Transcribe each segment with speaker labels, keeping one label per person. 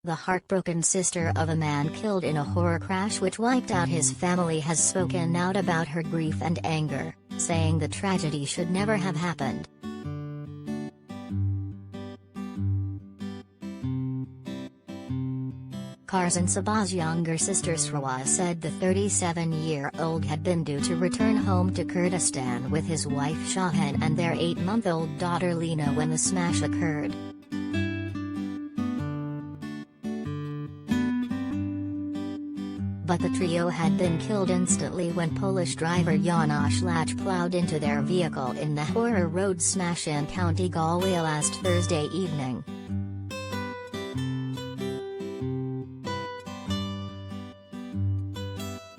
Speaker 1: The heartbroken sister of a man killed in a horror crash which wiped out his family has spoken out about her grief and anger, saying the tragedy should never have happened. Karzan Sabah's younger sister Srwa said the 37-year-old had been due to return home to Kurdistan with his wife Shahen and their 8-month-old daughter Lena when the smash occurred. But the trio had been killed instantly when Polish driver Janusz Lach plowed into their vehicle in the Horror Road smash in County Galway last Thursday evening.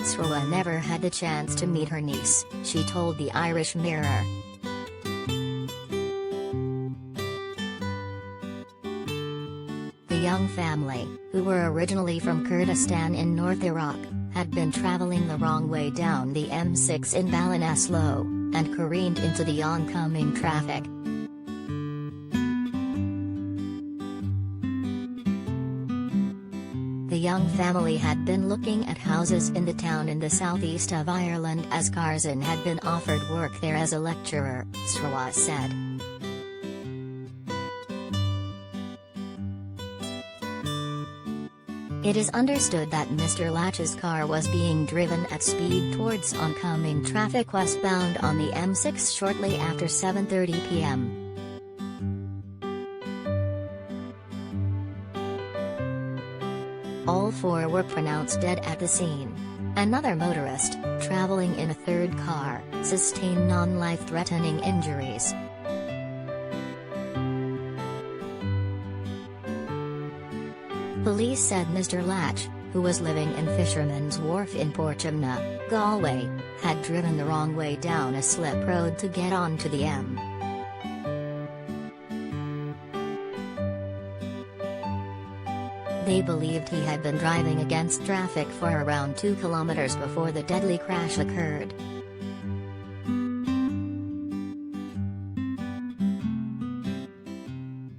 Speaker 1: Srwa never had the chance to meet her niece, she told the Irish Mirror. The young family, who were originally from Kurdistan in North Iraq, had been traveling the wrong way down the M6 in Ballinasloe, and careened into the oncoming traffic. The young family had been looking at houses in the town in the southeast of Ireland as Karzan had been offered work there as a lecturer, Srwa said. It is understood that Mr. Lach's car was being driven at speed towards oncoming traffic westbound on the M6 shortly after 7:30 p.m. All four were pronounced dead at the scene. Another motorist, traveling in a third car, sustained non-life-threatening injuries. Police said Mr. Lach, who was living in Fisherman's Wharf in Portumna, Galway, had driven the wrong way down a slip road to get onto the M. They believed he had been driving against traffic for around 2 kilometers before the deadly crash occurred.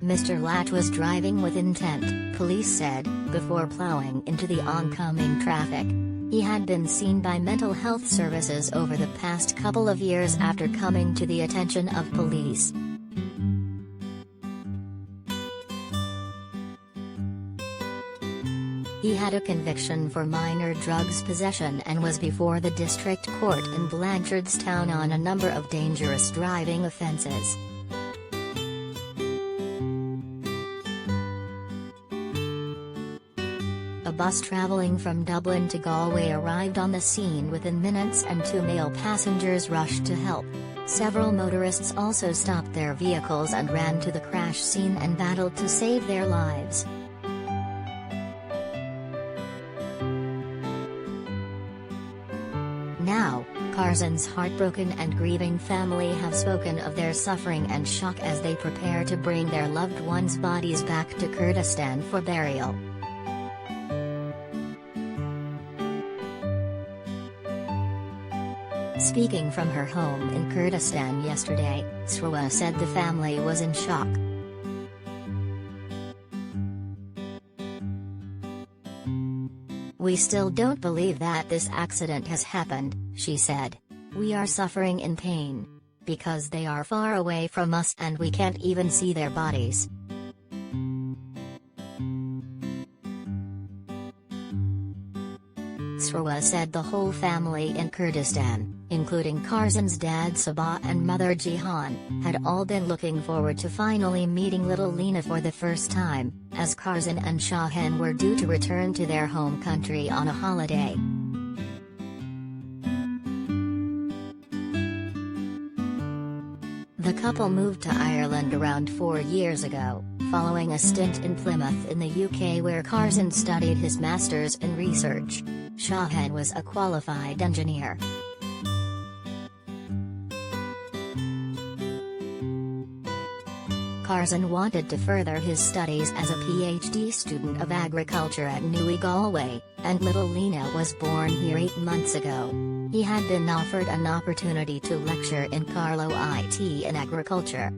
Speaker 1: Mr. Lach was driving with intent, police said, before plowing into the oncoming traffic. He had been seen by mental health services over the past couple of years after coming to the attention of police. He had a conviction for minor drugs possession and was before the district court in Blanchardstown on a number of dangerous driving offences. A bus travelling from Dublin to Galway arrived on the scene within minutes and 2 male passengers rushed to help. Several motorists also stopped their vehicles and ran to the crash scene and battled to save their lives. Now, Karzan's heartbroken and grieving family have spoken of their suffering and shock as they prepare to bring their loved ones' bodies back to Kurdistan for burial. Speaking from her home in Kurdistan yesterday, Srwa said the family was in shock. "We still don't believe that this accident has happened," she said. "We are suffering in pain. Because they are far away from us and we can't even see their bodies." Srwa said the whole family in Kurdistan, including Karzan's dad Sabah and mother Shahen, had all been looking forward to finally meeting little Lena for the first time, as Karzan and Shahen were due to return to their home country on a holiday. The couple moved to Ireland around 4 years ago, following a stint in Plymouth in the UK where Karzan studied his master's in research. Shahen was a qualified engineer. Karzan wanted to further his studies as a PhD student of agriculture at Newry, Galway, and little Lena was born here 8 months ago. He had been offered an opportunity to lecture in Carlow IT in agriculture.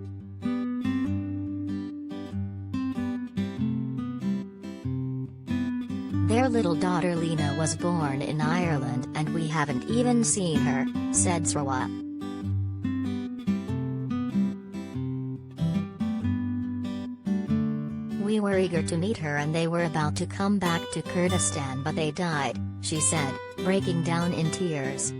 Speaker 1: Their little daughter Lena was born in Ireland and we haven't even seen her, said Srwa. We were eager to meet her and they were about to come back to Kurdistan but they died, she said, breaking down in tears.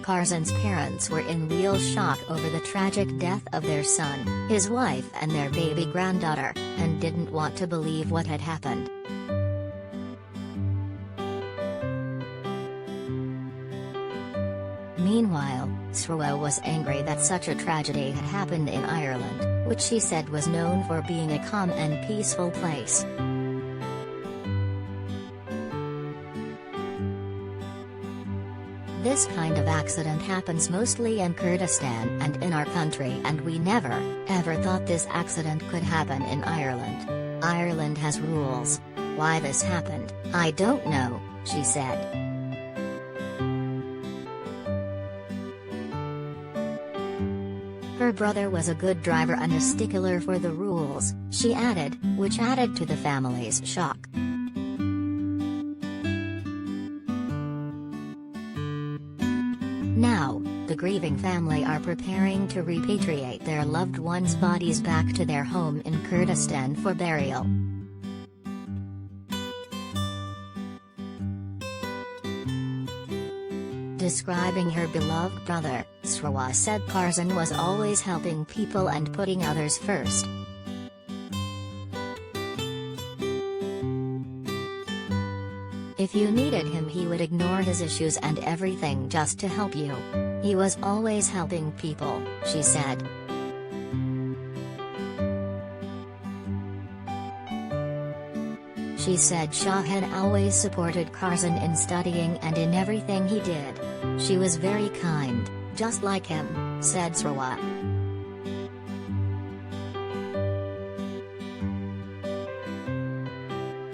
Speaker 1: Karzan's parents were in real shock over the tragic death of their son, his wife and their baby granddaughter, and didn't want to believe what had happened. Meanwhile, Srwa was angry that such a tragedy had happened in Ireland, which she said was known for being a calm and peaceful place. This kind of accident happens mostly in Kurdistan and in our country and we never, ever thought this accident could happen in Ireland. Ireland has rules. Why this happened, I don't know, she said. Her brother was a good driver and a stickler for the rules, she added, which added to the family's shock. Now, the grieving family are preparing to repatriate their loved ones' bodies back to their home in Kurdistan for burial. Describing her beloved brother, Srwa said Karzan was always helping people and putting others first. If you needed him he would ignore his issues and everything just to help you. He was always helping people, she said. She said Shahen always supported Karzan in studying and in everything he did. She was very kind, just like him, said Srwa.